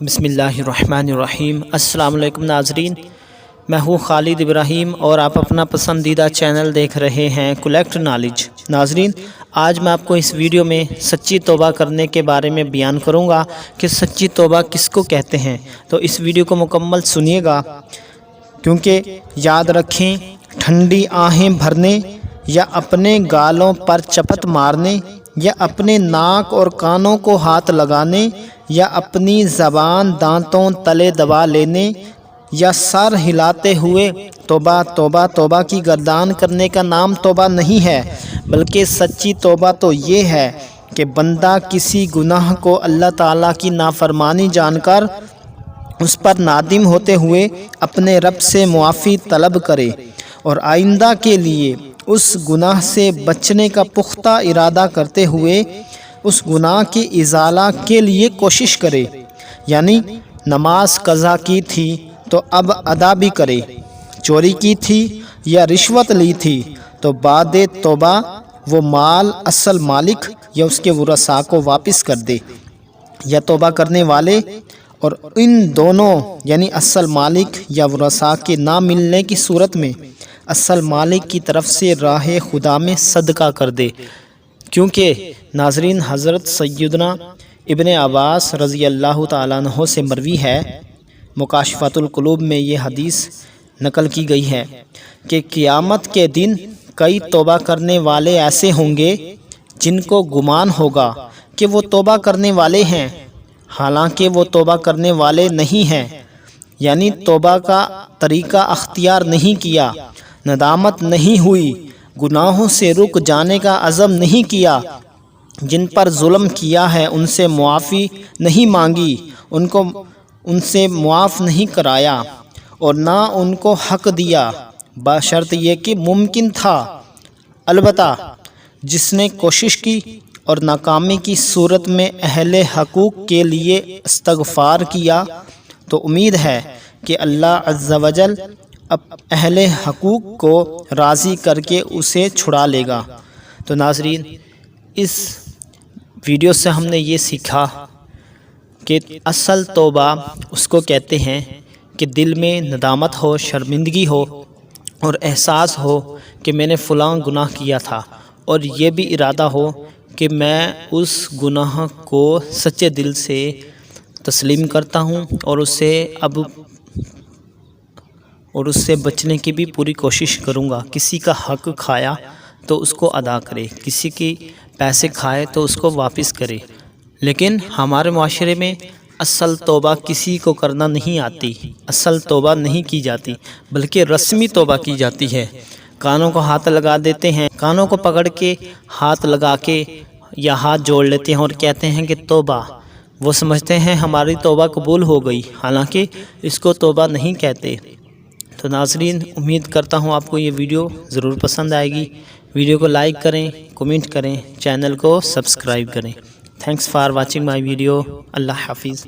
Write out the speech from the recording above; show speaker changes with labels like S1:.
S1: बिस्मिल्लाहिर्रहमानिर्रहीम। अस्सलाम वालेकुम नाज़रीन, मैं हूँ खालिद इब्राहिम और आप अपना पसंदीदा चैनल देख रहे हैं कलेक्ट नॉलेज। नाज़रीन, आज मैं आपको इस वीडियो में सच्ची तौबा करने के बारे में बयान करूँगा कि सच्ची तौबा किसको कहते हैं। तो इस वीडियो को मुकम्मल सुनिएगा, क्योंकि याद रखें, ठंडी आहें भरने या अपने गालों पर चपत मारने या अपने नाक और कानों को हाथ लगाने या अपनी ज़बान दांतों तले दबा लेने या सर हिलाते हुए तौबा तौबा तौबा की गर्दान करने का नाम तौबा नहीं है, बल्कि सच्ची तौबा तो ये है कि बंदा किसी गुनाह को अल्लाह ताला की नाफरमानी जानकर उस पर नादिम होते हुए अपने रब से मुआफ़ी तलब करे और आइंदा के लिए उस गुनाह से बचने का पुख्ता इरादा करते हुए उस गुनाह की इज़ाला के लिए कोशिश करे। यानी नमाज कज़ा की थी तो अब अदा भी करे, चोरी की थी या रिश्वत ली थी तो बाद तौबा वो माल असल मालिक या उसके वरसा को वापस कर दे, या तौबा करने वाले और इन दोनों यानी असल मालिक या वरसा के ना मिलने की सूरत में असल मालिक की तरफ से राह खुदा में सदका कर दे। क्योंकि नाज़रीन, हज़रत सैयदना इब्ने अब्बास रज़ी अल्लाह ताला अन्हो से मरवी है, मुकाशफ़तुल क़ुलूब में ये हदीस नकल की गई है कि क़यामत के दिन कई तौबा करने वाले ऐसे होंगे जिनको गुमान होगा कि वो तौबा करने वाले हैं, हालांकि वो तौबा करने वाले नहीं हैं। यानी तौबा का तरीक़ा अख्तियार नहीं किया, नदामत नहीं हुई, गुनाहों से रुक जाने का अज़म नहीं किया, जिन पर जुल्म किया है उनसे मुआफ़ी नहीं मांगी, उनको उनसे मुआफ़ नहीं कराया और ना उनको हक़ दिया, बशर्त ये कि मुमकिन था। अलबत्ता जिसने कोशिश की और नाकामी की सूरत में अहले हकूक़ के लिए इस्तग़फ़ार किया तो उम्मीद है कि अल्लाह अज़्ज़ा वजल अब अहले हकूक़ को राज़ी करके उसे छुड़ा लेगा। तो नाज़रीन, इस वीडियो से हमने ये सीखा कि असल तौबा उसको कहते हैं कि दिल में नदामत हो, शर्मिंदगी हो और एहसास हो कि मैंने फ़लाँ गुनाह किया था और ये भी इरादा हो कि मैं उस गुनाह को सच्चे दिल से तस्लीम करता हूँ और उससे बचने की भी पूरी कोशिश करूँगा। किसी का हक़ खाया तो उसको अदा करे, किसी की पैसे खाए तो उसको वापस करे। लेकिन हमारे माशरे में असल तौबा किसी को करना नहीं आती, असल तौबा नहीं की जाती, बल्कि रस्मी तौबा की जाती है। कानों को हाथ लगा देते हैं, कानों को पकड़ के हाथ लगा के या हाथ जोड़ लेते हैं और कहते हैं कि तौबा। वो समझते हैं हमारी तौबा कबूल हो गई, हालांकि इसको तौबा नहीं कहते। तो नाज़रीन, उम्मीद करता हूँ आपको ये वीडियो ज़रूर पसंद आएगी। वीडियो को लाइक करें, कमेंट करें, चैनल को सब्सक्राइब करें। Thanks for watching my video. अल्लाह हाफिज़।